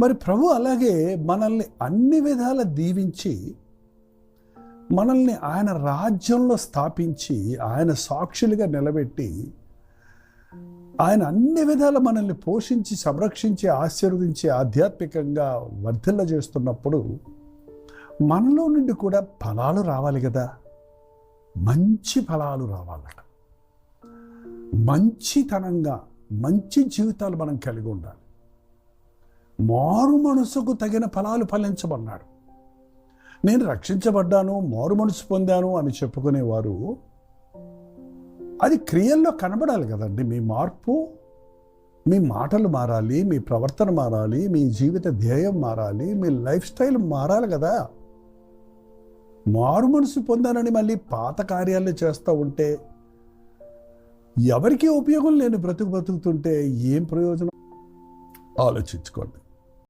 మరి ప్రభు అలాగే మనల్ని అన్ని విధాల దీవించి మనల్ని ఆయన రాజ్యంలో స్థాపించి ఆయన సాక్షులుగా నిలబెట్టి ఆయన అన్ని విధాల మనల్ని పోషించి సంరక్షించి ఆశీర్వదించి ఆధ్యాత్మికంగా వర్ధిల్ల చేస్తున్నప్పుడు మనలో నుండి కూడా ఫలాలు రావాలి కదా. మంచి ఫలాలు రావాలట. మంచితనంగా మంచి జీవితాలు మనం కలిగి ఉండాలి. మారు మనసుకు తగిన ఫలాలు ఫలించమన్నాడు. నేను రక్షించబడ్డాను, మారు మనసు పొందాను అని చెప్పుకునేవారు అది క్రియల్లో కనబడాలి కదండి. మీ మార్పు, మీ మాటలు మారాలి, మీ ప్రవర్తన మారాలి, మీ జీవిత ధ్యేయం మారాలి, మీ లైఫ్ స్టైల్ మారాలి కదా. మారు మనసు పొందానని మళ్ళీ పాత కార్యాలు చేస్తూ ఉంటే, ఎవరికీ ఉపయోగం లేని బ్రతుకుతుంటే ఏం ప్రయోజనం? ఆలోచించుకోండి.